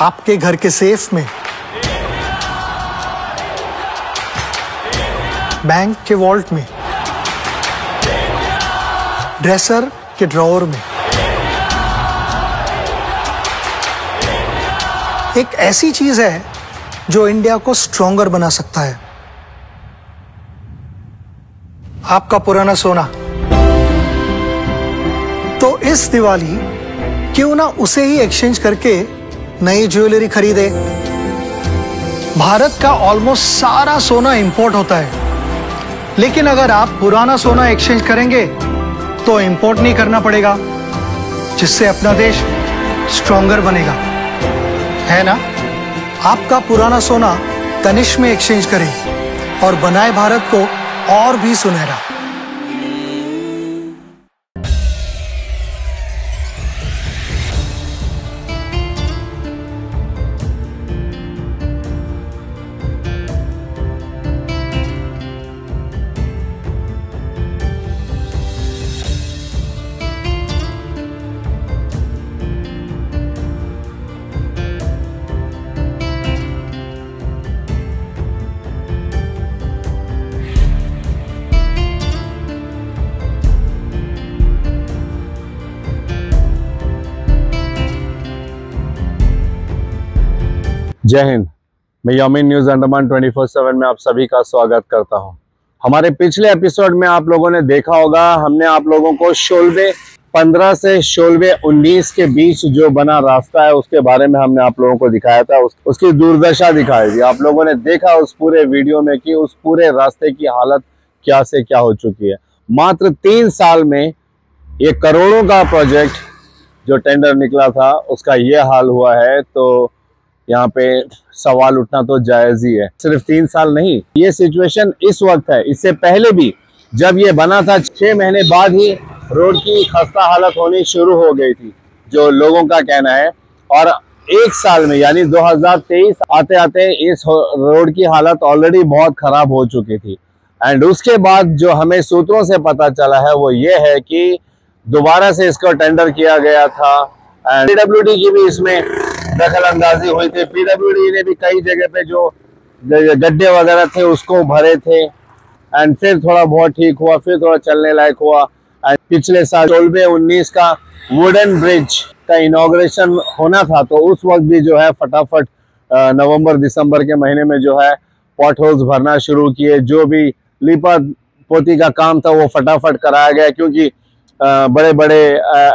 आपके घर के सेफ में, बैंक के वॉल्ट में, ड्रेसर के ड्रॉअर में। एक ऐसी चीज है जो इंडिया को स्ट्रॉन्गर बना सकता है, आपका पुराना सोना। तो इस दिवाली क्यों ना उसे ही एक्सचेंज करके नई ज्वेलरी खरीदे। भारत का ऑलमोस्ट सारा सोना इंपोर्ट होता है, लेकिन अगर आप पुराना सोना एक्सचेंज करेंगे तो इंपोर्ट नहीं करना पड़ेगा, जिससे अपना देश स्ट्रॉन्गर बनेगा, है ना। आपका पुराना सोना तनिष्क में एक्सचेंज करें और बनाए भारत को और भी सुनहरा। जय हिंद। मैं यामीन न्यूज अंडमान 24/7 में आप सभी का स्वागत करता हूं। हमारे पिछले एपिसोड में आप लोगों ने देखा होगा, हमने आप लोगों को शोलवे 15 से शोलवे 19 के बीच जो बना रास्ता है उसके बारे में हमने आप लोगों को दिखाया था, उसकी दुर्दशा दिखाई थी। आप लोगों ने देखा उस पूरे वीडियो में कि उस पूरे रास्ते की हालत क्या से क्या हो चुकी है। मात्र 3 साल में ये करोड़ों का प्रोजेक्ट जो टेंडर निकला था उसका ये हाल हुआ है, तो यहाँ पे सवाल उठना तो जायज ही है। सिर्फ 3 साल नहीं, ये सिचुएशन इस वक्त है। इससे पहले भी जब ये बना था 6 महीने बाद ही रोड की खस्ता हालत होनी शुरू हो गई थी, जो लोगों का कहना है। और 1 साल में यानी 2023 आते आते इस रोड की हालत ऑलरेडी बहुत खराब हो चुकी थी। एंड उसके बाद जो हमें सूत्रों से पता चला है वो ये है कि दोबारा से इसका टेंडर किया गया था एंड पीडब्ल्यूडी की भी इसमें दखल अंदाजी हुई थी। पीडब्ल्यूडी ने भी कई जगह पे जो गड्ढे वगैरह थे उसको भरे थे एंड फिर थोड़ा बहुत ठीक हुआ, फिर थोड़ा चलने लायक हुआ। एंड पिछले साल शोलवे 19 का वुडन ब्रिज का इनॉग्रेशन होना था, तो उस वक्त भी जो है फटाफट नवंबर दिसंबर के महीने में जो है पॉट होल्स भरना शुरू किए। जो भी लीपा पोती का काम था वो फटाफट कराया गया, क्योंकि बड़े बड़े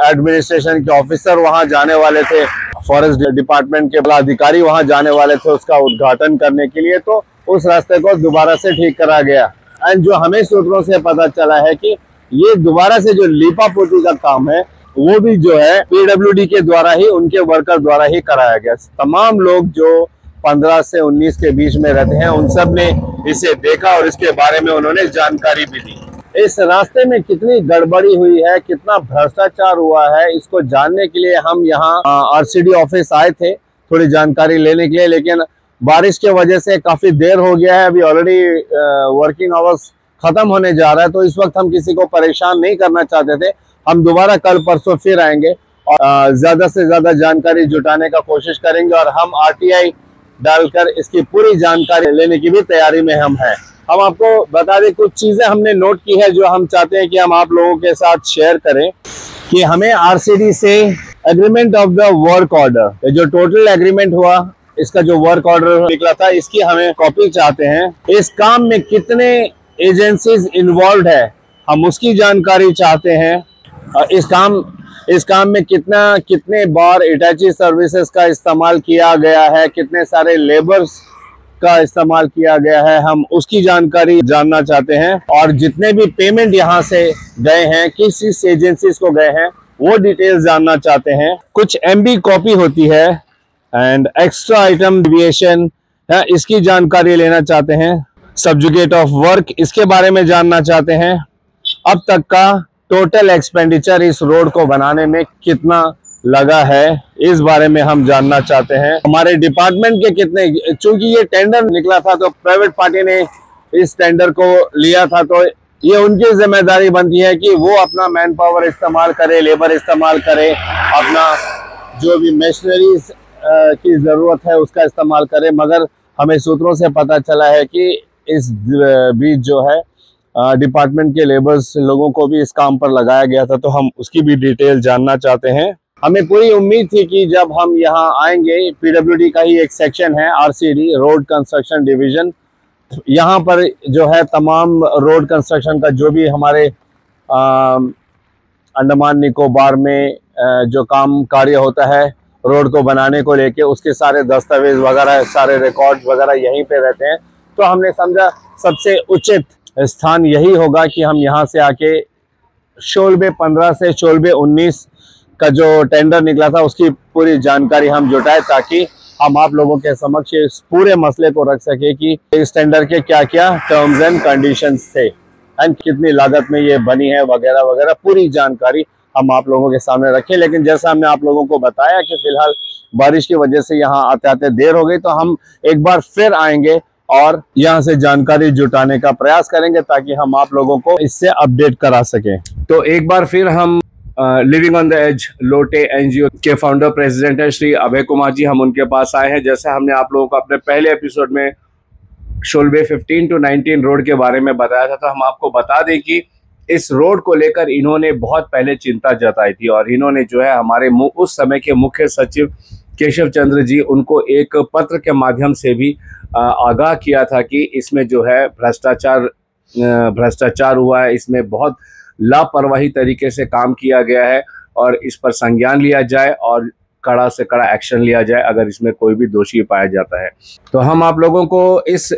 एडमिनिस्ट्रेशन के ऑफिसर वहां जाने वाले थे, फॉरेस्ट डिपार्टमेंट के अधिकारी वहां जाने वाले थे उसका उद्घाटन करने के लिए, तो उस रास्ते को दोबारा से ठीक करा गया। एंड जो हमें सूत्रों से पता चला है कि ये दोबारा से जो लीपा पोती का काम है वो भी जो है पीडब्ल्यूडी के द्वारा ही, उनके वर्कर द्वारा ही कराया गया। तमाम लोग जो 15 से 19 के बीच में रहते हैं उन सब ने इसे देखा और इसके बारे में उन्होंने जानकारी भी दी। इस रास्ते में कितनी गड़बड़ी हुई है, कितना भ्रष्टाचार हुआ है, इसको जानने के लिए हम यहाँ आरसीडी ऑफिस आए थे थोड़ी जानकारी लेने के लिए, लेकिन बारिश के वजह से काफी देर हो गया है। अभी ऑलरेडी वर्किंग आवर्स खत्म होने जा रहा है, तो इस वक्त हम किसी को परेशान नहीं करना चाहते थे। हम दोबारा कल परसों फिर आएंगे और ज्यादा से ज्यादा जानकारी जुटाने का कोशिश करेंगे और हम आरटीआई डालकर इसकी पूरी जानकारी लेने की भी तैयारी में हम हैं। हम आपको बता दें, कुछ चीजें हमने नोट की है जो हम चाहते हैं कि हम आप लोगों के साथ शेयर करें। कि हमें आरसीडी से agreement of the work order, जो टोटल एग्रीमेंट हुआ, इसका जो वर्क ऑर्डर निकला था, इसकी हमें कॉपी चाहते हैं। इस काम में कितने एजेंसीज इन्वॉल्व है हम उसकी जानकारी चाहते हैं। इस काम में कितने बार इटाची सर्विसेज का इस्तेमाल किया गया है, कितने सारे लेबर्स का इस्तेमाल किया गया है, हम उसकी जानकारी जानना चाहते हैं। और जितने भी पेमेंट यहाँ से गए हैं, किस एजेंसीज को गए हैं, वो डिटेल्स जानना चाहते हैं। कुछ एमबी कॉपी होती है एंड एक्स्ट्रा आइटम डिविएशन है, इसकी जानकारी लेना चाहते हैं। सब्जुगेट ऑफ वर्क, इसके बारे में जानना चाहते हैं। अब तक का टोटल एक्सपेंडिचर इस रोड को बनाने में कितना लगा है, इस बारे में हम जानना चाहते हैं। हमारे डिपार्टमेंट के कितने, चूंकि ये टेंडर निकला था तो प्राइवेट पार्टी ने इस टेंडर को लिया था, तो ये उनकी जिम्मेदारी बनती है कि वो अपना मैन पावर इस्तेमाल करे, लेबर इस्तेमाल करे, अपना जो भी मशीनरीज की ज़रूरत है उसका इस्तेमाल करें, मगर हमें सूत्रों से पता चला है कि इस बीच जो है डिपार्टमेंट के लेबर्स लोगों को भी इस काम पर लगाया गया था, तो हम उसकी भी डिटेल जानना चाहते हैं। हमें पूरी उम्मीद थी कि जब हम यहाँ आएंगे, पीडब्ल्यूडी का ही एक सेक्शन है आरसीडी, रोड कंस्ट्रक्शन डिवीजन, यहाँ पर जो है तमाम रोड कंस्ट्रक्शन का जो भी हमारे अंडमान निकोबार में जो काम कार्य होता है रोड को बनाने को लेके, उसके सारे दस्तावेज वगैरह, सारे रिकॉर्ड वगैरह यहीं पे रहते हैं। तो हमने समझा सबसे उचित स्थान यही होगा कि हम यहाँ से आके शोलबे 15 से शोलबे 19 का जो टेंडर निकला था उसकी पूरी जानकारी हम जुटाए, ताकि हम आप लोगों के समक्ष इस पूरे मसले को रख सके कि इस टेंडर के क्या क्या टर्म्स एंड कंडीशंस थे एंड कितनी लागत में ये बनी है वगैरह वगैरह, पूरी जानकारी हम आप लोगों के सामने रखें। लेकिन जैसा हमने आप लोगों को बताया कि फिलहाल बारिश की वजह से यहाँ आते आते देर हो गई, तो हम एक बार फिर आएंगे और यहाँ से जानकारी जुटाने का प्रयास करेंगे ताकि हम आप लोगों को इससे अपडेट करा सकें। तो एक बार फिर हम living on the age Lotay NGO के फाउंडर प्रेसिडेंट है श्री अभय कुमार जी, हम उनके पास आए हैं। जैसे हमने आप लोगों को अपने पहले एपिसोड में शोलबे 15 to 19 रोड के बारे में बताया था, तो हम आपको बता दें कि इस रोड को लेकर इन्होंने बहुत पहले चिंता जताई थी और इन्होंने जो है हमारे उस समय के मुख्य सचिव केशव चंद्र जी, उनको एक पत्र के माध्यम से भी आगाह किया था कि इसमें जो है भ्रष्टाचार हुआ है, इसमें बहुत लापरवाही तरीके से काम किया गया है और इस पर संज्ञान लिया जाए और कड़ा से कड़ा एक्शन लिया जाए अगर इसमें कोई भी दोषी पाया जाता है। तो हम आप लोगों को इस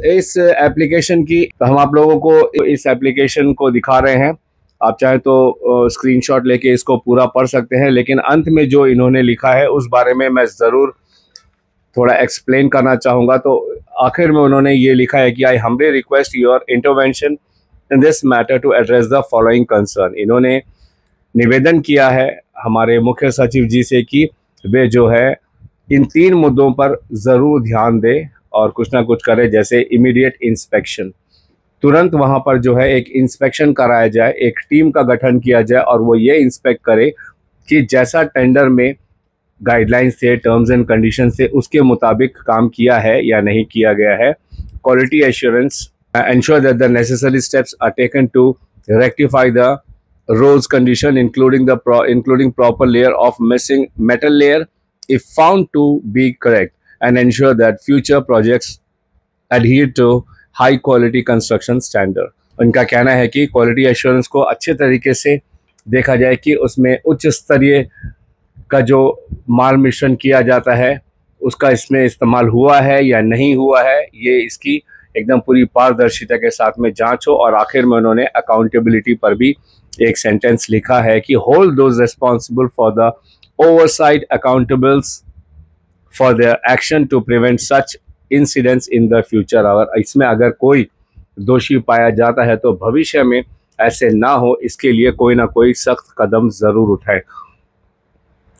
एप्लीकेशन को दिखा रहे हैं। आप चाहे तो स्क्रीनशॉट लेके इसको पूरा पढ़ सकते हैं, लेकिन अंत में जो इन्होंने लिखा है उस बारे में मैं ज़रूर थोड़ा एक्सप्लेन करना चाहूँगा। तो आखिर में उन्होंने ये लिखा है कि I humbly request your intervention in this matter to address the following concern. इन्होंने निवेदन किया है हमारे मुख्य सचिव जी से कि वे जो है इन 3 मुद्दों पर ज़रूर ध्यान दें और कुछ ना कुछ करें, जैसे इमीडिएट इंस्पेक्शन, तुरंत वहाँ पर जो है एक इंस्पेक्शन कराया जाए, एक टीम का गठन किया जाए और वो ये इंस्पेक्ट करे कि जैसा टेंडर में गाइडलाइंस थे, टर्म्स एंड कंडीशन से, उसके मुताबिक काम किया है या नहीं किया गया है। Quality assurance, ensure that the necessary steps are taken to rectify the roads condition, including proper layer of missing metal layer if found to be correct, and ensure that future projects adhere to high quality construction standard। उनका कहना है कि quality assurance को अच्छे तरीके से देखा जाए कि उसमें उच्च स्तरीय का जो माल मिश्रण किया जाता है उसका इसमें इस्तेमाल हुआ है या नहीं हुआ है, ये इसकी एकदम पूरी पारदर्शिता के साथ में जांच हो। और आखिर में उन्होंने अकाउंटेबिलिटी पर भी एक सेंटेंस लिखा है कि hold those responsible for the oversight accountables for their action to prevent such incidents in the future. और इसमें अगर कोई दोषी पाया जाता है तो भविष्य में ऐसे ना हो, इसके लिए कोई ना कोई सख्त कदम ज़रूर उठाए।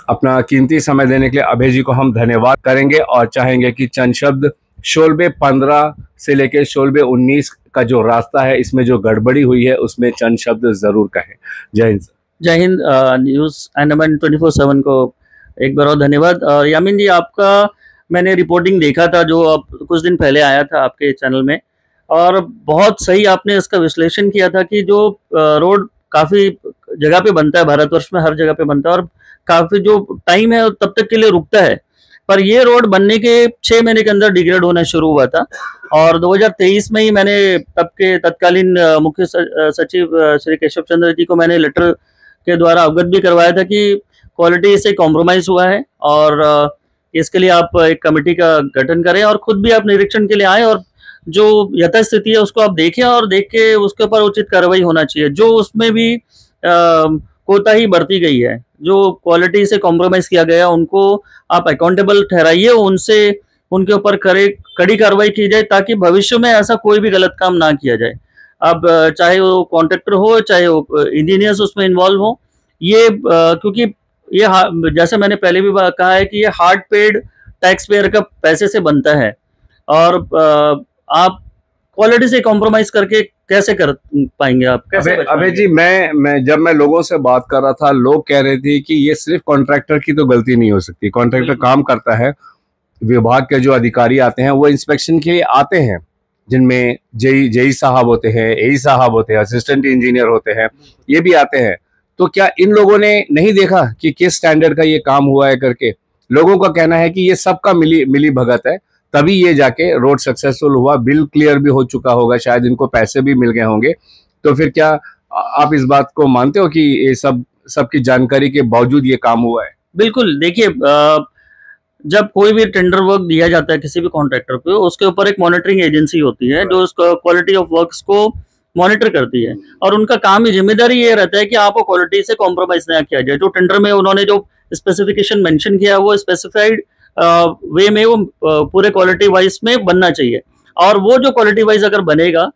अपना कीमती समय देने के लिए अभय जी को हम धन्यवाद करेंगे और चाहेंगे कि चंद शब्द शोलबे 15 से लेकर शोलबे 19 का जो रास्ता है, इसमें जो गड़बड़ी हुई है उसमें चंद शब्द जरूर कहें। जय हिंद। जय हिंद। न्यूज़ अंडमान 24/7 को एक बार और धन्यवाद। यामीन जी, आपका मैंने रिपोर्टिंग देखा था जो अब कुछ दिन पहले आया था आपके चैनल में, और बहुत सही आपने इसका विश्लेषण किया था कि जो रोड काफ़ी जगह पे बनता है, भारतवर्ष में हर जगह पे बनता है और काफ़ी जो टाइम है तब तक के लिए रुकता है, पर ये रोड बनने के 6 महीने के अंदर डिग्रेड होना शुरू हुआ था। और 2023 में ही मैंने तब के तत्कालीन मुख्य सचिव श्री केशव चंद्र जी को मैंने लेटर के द्वारा अवगत भी करवाया था कि क्वालिटी से कॉम्प्रोमाइज़ हुआ है और इसके लिए आप एक कमेटी का गठन करें और खुद भी आप निरीक्षण के लिए आए और जो यथास्थिति है उसको आप देखें और देख के उसके ऊपर उचित कार्रवाई होना चाहिए। जो उसमें भी कोताही बरती गई है, जो क्वालिटी से कॉम्प्रोमाइज़ किया गया, उनको आप अकाउंटेबल ठहराइए, उनके ऊपर कड़ी कार्रवाई की जाए ताकि भविष्य में ऐसा कोई भी गलत काम ना किया जाए। अब चाहे वो कॉन्ट्रैक्टर हो, चाहे वो इंजीनियर्स उसमें इन्वॉल्व हो, ये क्योंकि ये जैसे मैंने पहले भी कहा है कि ये हार्ड पेड टैक्स पेयर का पैसे से बनता है और आप क्वालिटी से कॉम्प्रोमाइज करके कैसे कर पाएंगे आप? कैसे अबे जी, जब मैं लोगों से बात कर रहा था, लोग कह रहे थे कि ये सिर्फ कॉन्ट्रैक्टर की तो गलती नहीं हो सकती। कॉन्ट्रैक्टर काम करता है, विभाग के जो अधिकारी आते हैं वो इंस्पेक्शन के लिए आते हैं, जिनमें जेई साहब होते हैं, एई साहब होते हैं, असिस्टेंट इंजीनियर होते हैं, ये भी आते हैं। तो क्या इन लोगों ने नहीं देखा कि किस स्टैंडर्ड का ये काम हुआ है करके? लोगों का कहना है कि ये सबका मिली भगत है, तभी ये जाके रोड सक्सेसफुल हुआ, बिल क्लियर भी हो चुका होगा, शायद इनको पैसे भी मिल गए होंगे। तो फिर क्या आप इस बात को मानते हो कि ये सबकी जानकारी के बावजूद ये काम हुआ है? बिल्कुल, देखिए जब कोई भी टेंडर वर्क दिया जाता है किसी भी कॉन्ट्रैक्टर पे, उसके ऊपर एक मॉनिटरिंग एजेंसी होती है जो उसका क्वालिटी ऑफ वर्क्स को मॉनिटर करती है, और उनका काम ही जिम्मेदारी ये रहता है कि आपको क्वालिटी से कॉम्प्रोमाइज ना किया जाए। जो टेंडर में उन्होंने जो स्पेसिफिकेशन मेंशन किया है वो स्पेसिफाइड वे में वो पूरे क्वालिटी वाइज में बनना चाहिए, और वो जो क्वालिटी वाइज अगर बनेगा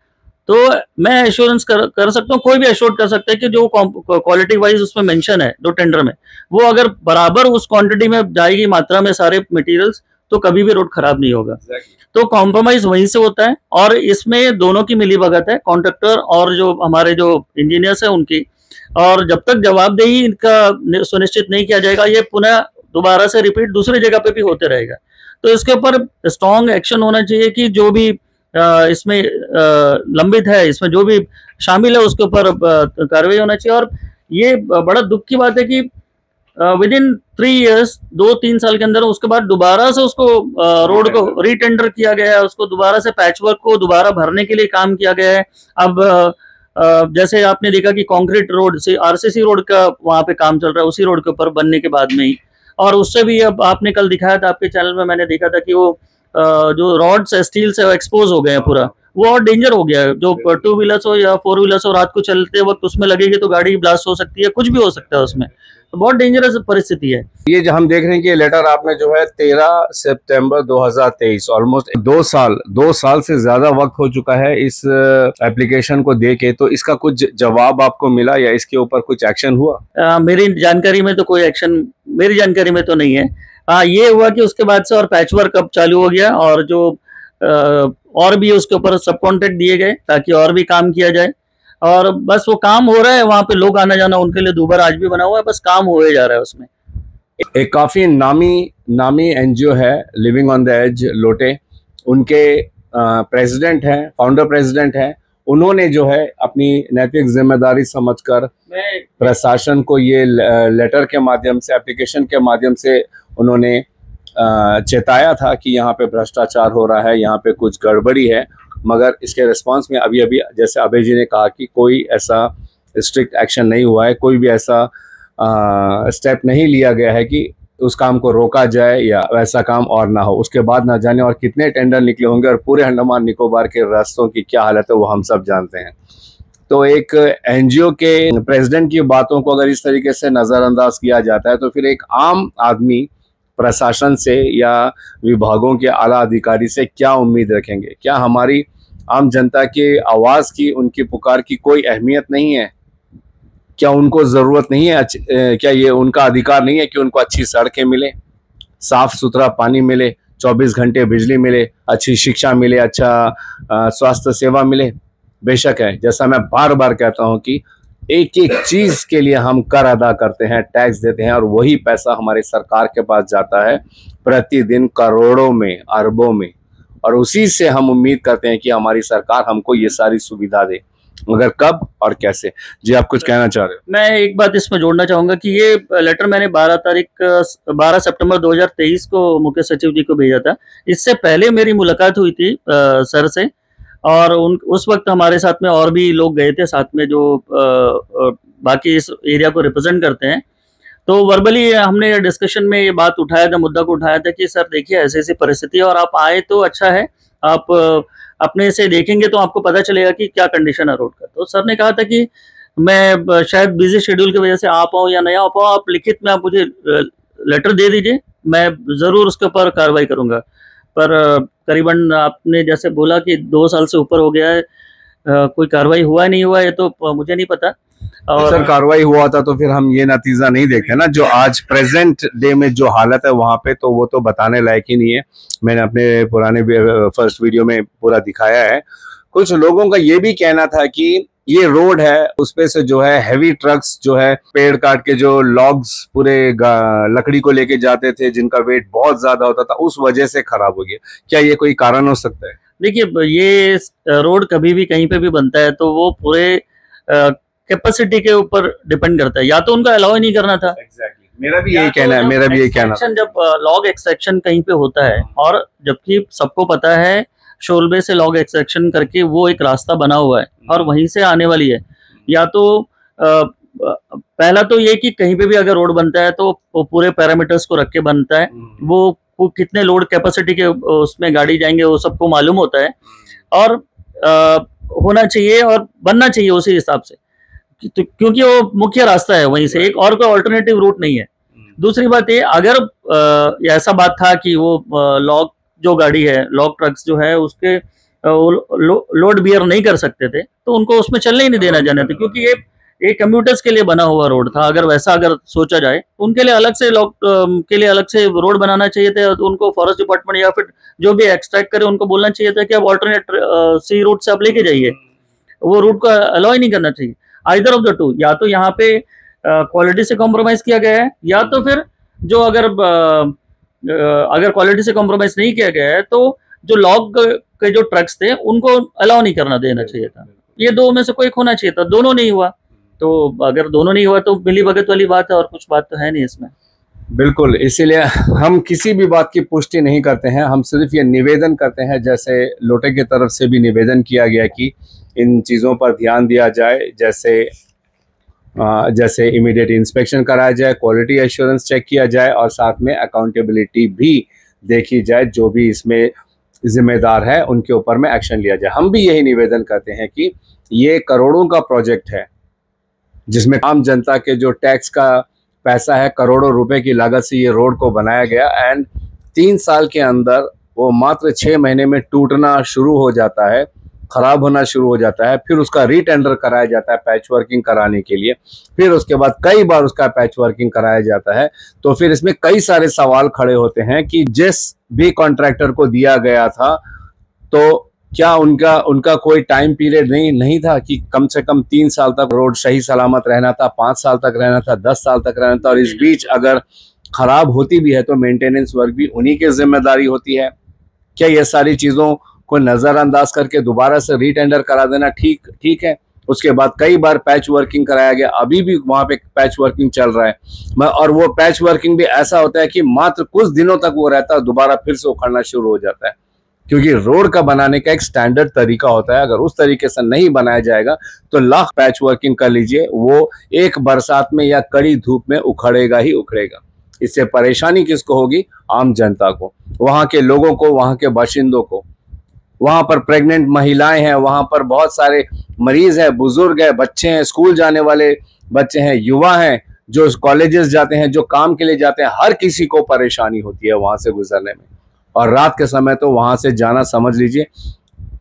तो मैं एश्योरेंस कर सकता हूँ, कोई भी एश्योर कर सकता है कि जो क्वालिटी वाइज उसमें मेंशन है जो टेंडर में, वो अगर बराबर उस क्वांटिटी में जाएगी मात्रा में सारे मटेरियल्स, तो कभी भी रोड खराब नहीं होगा। तो कॉम्प्रोमाइज वहीं से होता है, और इसमें दोनों की मिलीभगत है, कॉन्ट्रैक्टर और जो हमारे जो इंजीनियर्स है उनकी। और जब तक जवाबदेही इनका सुनिश्चित नहीं किया जाएगा, ये पुनः दोबारा से रिपीट दूसरी जगह पे भी होते रहेगा। तो इसके ऊपर स्ट्रॉन्ग एक्शन होना चाहिए कि जो भी इसमें लंबित है, इसमें जो भी शामिल है उसके ऊपर कार्रवाई होना चाहिए। और ये बड़ा दुख की बात है कि विद इन 3 years 2-3 साल के अंदर उसके बाद दोबारा से उसको रोड को रीटेंडर किया गया है, उसको दोबारा से पैचवर्क को दोबारा भरने के लिए काम किया गया है। अब जैसे आपने देखा कि कंक्रीट रोड से आरसीसी रोड का वहां पे काम चल रहा है, उसी रोड के ऊपर बनने के बाद में ही, और उससे भी अब आपने कल दिखाया था आपके चैनल में, मैंने देखा था कि वो जो रॉड्स स्टील से एक्सपोज हो गए हैं पूरा, वो और डेंजर हो गया है। जो 2 व्हीलर्स हो या 4 व्हीलर्स हो, रात को चलते वक्त उसमें लगेगी तो गाड़ी ब्लास्ट हो सकती है, कुछ भी हो सकता है उसमें, तो बहुत डेंजरस परिस्थिति है। ये जो हम देख रहे हैं कि ये लेटर आपने जो है 13 सितंबर 2023, ऑलमोस्ट 2 साल से ज्यादा वक्त हो चुका है इस एप्लीकेशन को दे के, तो इसका कुछ जवाब आपको मिला या इसके ऊपर कुछ एक्शन हुआ? मेरी जानकारी में तो कोई एक्शन मेरी जानकारी में तो नहीं है। हाँ, ये हुआ कि उसके बाद से और पैचवर्क अब चालू हो गया, और जो और भी उसके ऊपर सब कॉन्ट्रैक्ट दिए गए ताकि और भी काम किया जाए, और बस वो काम हो रहा है। वहां पे लोग आना जाना उनके लिए दूबर आज भी बना हुआ है, बस काम हो ही जा रहा है उसमें। एक काफी नामी एनजीओ है लिविंग ऑन द एज लोटे, उनके प्रेसिडेंट हैं, फाउंडर प्रेसिडेंट हैं, उन्होंने जो है अपनी नैतिक जिम्मेदारी समझकर प्रशासन को ये लेटर के माध्यम से, एप्लीकेशन के माध्यम से उन्होंने चेताया था कि यहाँ पे भ्रष्टाचार हो रहा है, यहाँ पे कुछ गड़बड़ी है। मगर इसके रिस्पांस में अभी जैसे अभय जी ने कहा कि कोई ऐसा स्ट्रिक्ट एक्शन नहीं हुआ है, कोई भी ऐसा स्टेप नहीं लिया गया है कि उस काम को रोका जाए या वैसा काम और ना हो। उसके बाद ना जाने और कितने टेंडर निकले होंगे और पूरे अंडमान निकोबार के रास्तों की क्या हालत है वो हम सब जानते हैं। तो एक एनजीओ के प्रेसिडेंट की बातों को अगर इस तरीके से नज़रअंदाज किया जाता है तो फिर एक आम आदमी प्रशासन से या विभागों के आला अधिकारी से क्या उम्मीद रखेंगे? क्या हमारी आम जनता की आवाज़ की, उनकी पुकार की कोई अहमियत नहीं है? क्या उनको ज़रूरत नहीं है? क्या ये उनका अधिकार नहीं है कि उनको अच्छी सड़कें मिले, साफ सुथरा पानी मिले, 24 घंटे बिजली मिले, अच्छी शिक्षा मिले, अच्छा स्वास्थ्य सेवा मिले? बेशक है, जैसा मैं बार बार कहता हूं कि एक एक चीज के लिए हम कर अदा करते हैं, टैक्स देते हैं, और वही पैसा हमारी सरकार के पास जाता है प्रतिदिन करोड़ों में, अरबों में, और उसी से हम उम्मीद करते हैं कि हमारी सरकार हमको ये सारी सुविधा दे, मगर कब और कैसे? जी, आप कुछ कहना चाह रहे हो? मैं एक बात इसमें जोड़ना चाहूंगा कि ये लेटर मैंने 12 सितंबर 2023 को मुख्य सचिव जी को भेजा था। इससे पहले मेरी मुलाकात हुई थी सर से, और उस वक्त हमारे साथ में और भी लोग गए थे साथ में जो बाकी इस एरिया को रिप्रेजेंट करते हैं। तो वर्बली हमने डिस्कशन में ये बात उठाया था, मुद्दा को उठाया था कि सर देखिए ऐसी ऐसी परिस्थिति है और आप आए तो अच्छा है, आप अपने से देखेंगे तो आपको पता चलेगा कि क्या कंडीशन है रोड का। तो सर ने कहा था कि मैं शायद बिजी शेड्यूल की वजह से आ पाऊँ या नहीं आ पाऊँ, आप लिखित में आप मुझे लेटर दे दीजिए, मैं ज़रूर उसके ऊपर कार्रवाई करूँगा। पर करीबन आपने जैसे बोला कि 2 साल से ऊपर हो गया है, कोई कार्रवाई हुआ नहीं हुआ ये तो मुझे नहीं पता। और सर कार्रवाई हुआ था तो फिर हम ये नतीजा नहीं देखते ना, जो आज प्रेजेंट डे में जो हालत है वहां पे, तो वो तो बताने लायक ही नहीं है। मैंने अपने पुराने फर्स्ट वीडियो में पूरा दिखाया है। कुछ लोगों का ये भी कहना था कि ये रोड है उस पे से जो है हैवी ट्रक्स जो है पेड़ काट के जो लॉग्स पूरे लकड़ी को लेके जाते थे जिनका वेट बहुत ज्यादा होता था, उस वजह से खराब हो गया। क्या ये कोई कारण हो सकता है? देखिए, ये रोड कभी भी कहीं पे भी बनता है तो वो पूरे कैपेसिटी के ऊपर डिपेंड करता है, या तो उनका अलाउ ही नहीं करना था। मेरा भी यही कहना है, मेरा भी यही कहना है। जब लॉग एक्सट्रैक्शन कहीं पे होता है, और जबकि सबको पता है शोलबे से लॉग एक्सट्रैक्शन करके वो एक रास्ता बना हुआ है और वहीं से आने वाली है, या तो पहला तो ये कि कहीं पे भी अगर रोड बनता है तो पूरे पैरामीटर्स को रख के बनता है, वो कितने लोड कैपेसिटी के उसमें गाड़ी जाएंगे वो सबको मालूम होता है, और होना चाहिए और बनना चाहिए उसी हिसाब से, क्योंकि वो मुख्य रास्ता है वहीं से, एक और कोई ऑल्टरनेटिव रूट नहीं है। दूसरी बात ये, अगर ऐसा बात था कि वो लॉग जो गाड़ी है, लॉग ट्रक्स जो है उसके लोड बियर नहीं कर सकते थे तो उनको उसमें चलने ही नहीं देना जाना था, क्योंकि ये कम्यूटर्स के लिए बना हुआ रोड था। अगर वैसा अगर सोचा जाए तो उनके लिए अलग से लॉग के लिए अलग से रोड बनाना चाहिए था। तो उनको फॉरेस्ट डिपार्टमेंट या फिर जो भी एक्सट्रैक्ट करे उनको बोलना चाहिए था कि आप ऑल्टरनेट सी रूट से आप लेके जाइए, वो रूट को अलाउ ही नहीं करना चाहिए। आइदर ऑफ द टू, या तो यहाँ पे क्वालिटी से कॉम्प्रोमाइज किया गया है, या तो फिर जो अगर क्वालिटी से कॉम्प्रोमाइज नहीं किया गया है तो जो लॉग के जो ट्रक्स थे उनको अलाउ नहीं करना देना चाहिए था। ये दो में से कोई एक होना चाहिए था, दोनों नहीं हुआ। तो अगर दोनों नहीं हुआ तो मिली भगत वाली बात है, और कुछ बात तो है नहीं इसमें। बिल्कुल, इसीलिए हम किसी भी बात की पुष्टि नहीं करते हैं, हम सिर्फ ये निवेदन करते हैं, जैसे लोटे की तरफ से भी निवेदन किया गया कि इन चीज़ों पर ध्यान दिया जाए, जैसे इमीडिएट इंस्पेक्शन कराया जाए, क्वालिटी एश्योरेंस चेक किया जाए, और साथ में अकाउंटेबिलिटी भी देखी जाए। जो भी इसमें जिम्मेदार है उनके ऊपर में एक्शन लिया जाए। हम भी यही निवेदन करते हैं कि ये करोड़ों का प्रोजेक्ट है जिसमें आम जनता के जो टैक्स का पैसा है, करोड़ों रुपए की लागत से ये रोड को बनाया गया, एंड 3 साल के अंदर वो मात्र 6 महीने में टूटना शुरू हो जाता है, खराब होना शुरू हो जाता है। फिर उसका रीटेंडर कराया जाता है पैच वर्किंग कराने के लिए, फिर उसके बाद कई बार उसका पैच वर्किंग कराया जाता है। तो फिर इसमें कई सारे सवाल खड़े होते हैं कि जिस भी कॉन्ट्रैक्टर को दिया गया था तो क्या उनका कोई टाइम पीरियड नहीं था कि कम से कम 3 साल तक रोड सही सलामत रहना था, 5 साल तक रहना था, 10 साल तक रहना था, और इस बीच अगर खराब होती भी है तो मेंटेनेंस वर्क भी उन्हीं की जिम्मेदारी होती है। क्या ये सारी चीज़ों को नज़रअंदाज करके दोबारा से रीटेंडर करा देना ठीक है? उसके बाद कई बार पैच वर्किंग कराया गया, अभी भी वहाँ पे पैच वर्किंग चल रहा है, और वो पैच वर्किंग भी ऐसा होता है कि मात्र कुछ दिनों तक वो रहता है, दोबारा फिर से उखड़ना शुरू हो जाता है, क्योंकि रोड का बनाने का एक स्टैंडर्ड तरीका होता है। अगर उस तरीके से नहीं बनाया जाएगा तो लाख पैच वर्किंग कर लीजिए, वो एक बरसात में या कड़ी धूप में उखड़ेगा ही उखड़ेगा। इससे परेशानी किसको होगी? आम जनता को, वहाँ के लोगों को, वहाँ के बाशिंदों को। वहाँ पर प्रेग्नेंट महिलाएं हैं, वहाँ पर बहुत सारे मरीज हैं, बुजुर्ग हैं, बच्चे हैं, स्कूल जाने वाले बच्चे हैं, युवा हैं, जो कॉलेजेस जाते हैं, जो काम के लिए जाते हैं, हर किसी को परेशानी होती है वहाँ से गुजरने में। और रात के समय तो वहाँ से जाना समझ लीजिए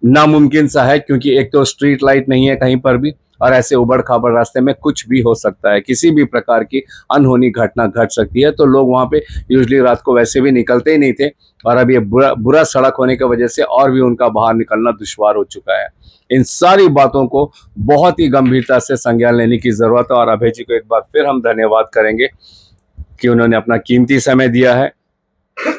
नामुमकिन सा है, क्योंकि एक तो स्ट्रीट लाइट नहीं है कहीं पर भी, और ऐसे उबड़ खाबड़ रास्ते में कुछ भी हो सकता है, किसी भी प्रकार की अनहोनी घटना घट सकती है। तो लोग वहाँ पे यूजुअली रात को वैसे भी निकलते ही नहीं थे, और अब ये बुरा सड़क होने की वजह से और भी उनका बाहर निकलना दुश्वार हो चुका है। इन सारी बातों को बहुत ही गंभीरता से संज्ञान लेने की जरूरत है, और अभय जी को एक बार फिर हम धन्यवाद करेंगे कि उन्होंने अपना कीमती समय दिया है,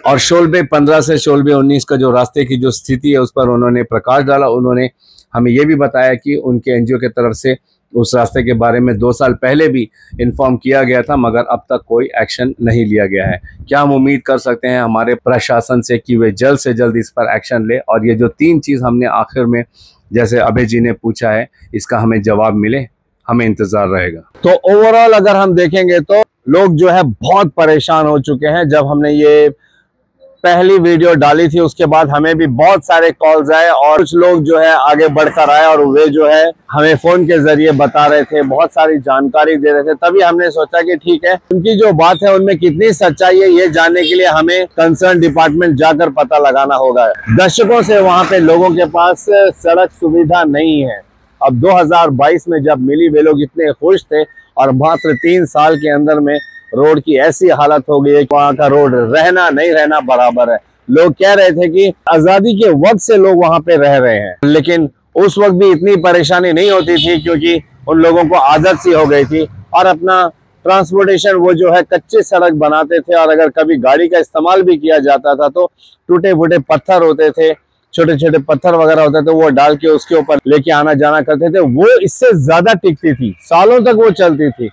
और शोलबे 15 से शोलबे 19 का जो रास्ते की जो स्थिति है उस पर उन्होंने प्रकाश डाला। उन्होंने हमें ये भी बताया कि उनके एनजीओ की तरफ से उस रास्ते के बारे में 2 साल पहले भी इन्फॉर्म किया गया था, मगर अब तक कोई एक्शन नहीं लिया गया है। क्या हम उम्मीद कर सकते हैं हमारे प्रशासन से कि वे जल्द से जल्द इस पर एक्शन ले, और ये जो 3 चीज़ हमने आखिर में जैसे अभय जी ने पूछा है इसका हमें जवाब मिले, हमें इंतजार रहेगा। तो ओवरऑल अगर हम देखेंगे तो लोग जो है बहुत परेशान हो चुके हैं। जब हमने ये पहली वीडियो डाली थी उसके बाद हमें भी बहुत सारे कॉल्स आए, और कुछ लोग जो है आगे बढ़कर आए, और वे जो है हमें फोन के जरिए बता रहे थे, बहुत सारी जानकारी दे रहे थे। तभी हमने सोचा कि ठीक है, उनकी जो बात है उनमें कितनी सच्चाई है ये जानने के लिए हमें कंसर्न डिपार्टमेंट जाकर पता लगाना होगा। दशकों से वहाँ पे लोगों के पास सड़क सुविधा नहीं है। अब 2022 में जब मिली, वे लोग इतने खुश थे, और मात्र 3 साल के अंदर में रोड की ऐसी हालत हो गई है कि वहाँ का रोड रहना नहीं रहना बराबर है। लोग कह रहे थे कि आजादी के वक्त से लोग वहाँ पे रह रहे हैं, लेकिन उस वक्त भी इतनी परेशानी नहीं होती थी, क्योंकि उन लोगों को आदत सी हो गई थी और अपना ट्रांसपोर्टेशन वो जो है कच्चे सड़क बनाते थे, और अगर कभी गाड़ी का इस्तेमाल भी किया जाता था तो टूटे फूटे पत्थर होते थे, छोटे छोटे पत्थर वगैरह होते थे, वो डाल के उसके ऊपर लेके आना जाना करते थे। वो इससे ज्यादा टिकती थी, सालों तक वो चलती थी।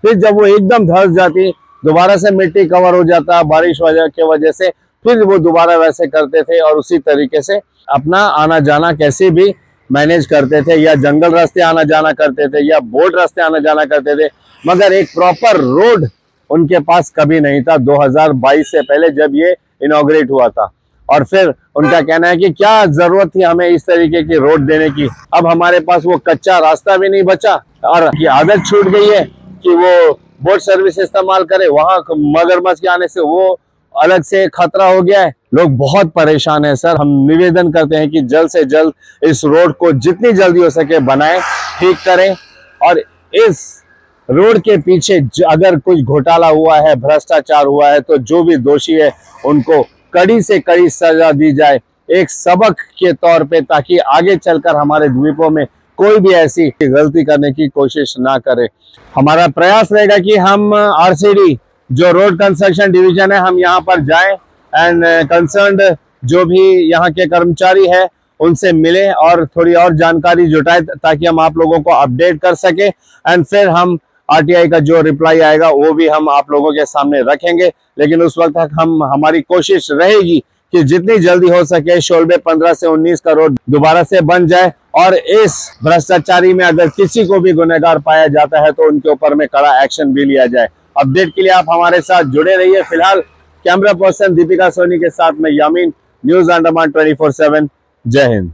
फिर जब वो एकदम धंस जाती, दोबारा से मिट्टी कवर हो जाता बारिश की वजह से, फिर वो दोबारा वैसे करते थे और उसी तरीके से अपना आना जाना कैसे भी मैनेज करते थे, या जंगल रास्ते आना जाना करते थे या बोट रास्ते आना जाना करते थे, मगर एक प्रॉपर रोड उनके पास कभी नहीं था 2022 से पहले जब ये इनॉग्रेट हुआ था। और फिर उनका कहना है कि क्या जरूरत थी हमें इस तरीके की रोड देने की, अब हमारे पास वो कच्चा रास्ता भी नहीं बचा और ये आदत छूट गई है कि वो बोट सर्विस इस्तेमाल करे, वहां मगरमच्छ के आने से वो अलग से खतरा हो गया है। लोग बहुत परेशान है सर। हम निवेदन करते हैं कि जल्द से जल्द इस रोड को जितनी जल्दी हो सके बनाएं, ठीक करें, और इस रोड के पीछे अगर कुछ घोटाला हुआ है, भ्रष्टाचार हुआ है, तो जो भी दोषी है उनको कड़ी से कड़ी सजा दी जाए, एक सबक के तौर पे, ताकि आगे चलकर हमारे द्वीपों में कोई भी ऐसी गलती करने की कोशिश ना करे। हमारा प्रयास रहेगा कि हम आरसीडी जो रोड कंस्ट्रक्शन डिवीजन है, हम यहाँ पर जाएं एंड कंसर्न्ड जो भी यहाँ के कर्मचारी है उनसे मिले और थोड़ी और जानकारी जुटाए, ताकि हम आप लोगों को अपडेट कर सके। एंड फिर हम आरटीआई का जो रिप्लाई आएगा वो भी हम आप लोगों के सामने रखेंगे। लेकिन उस वक्त तक हमारी कोशिश रहेगी कि जितनी जल्दी हो सके शोलबे 15 से 19 का रोड दोबारा से बन जाए, और इस भ्रष्टाचारी में अगर किसी को भी गुनहगार पाया जाता है तो उनके ऊपर में कड़ा एक्शन भी लिया जाए। अपडेट के लिए आप हमारे साथ जुड़े रहिए। फिलहाल कैमरा पर्सन दीपिका सोनी के साथ में यामीन, न्यूज अंडमान 24/7। जय हिंद।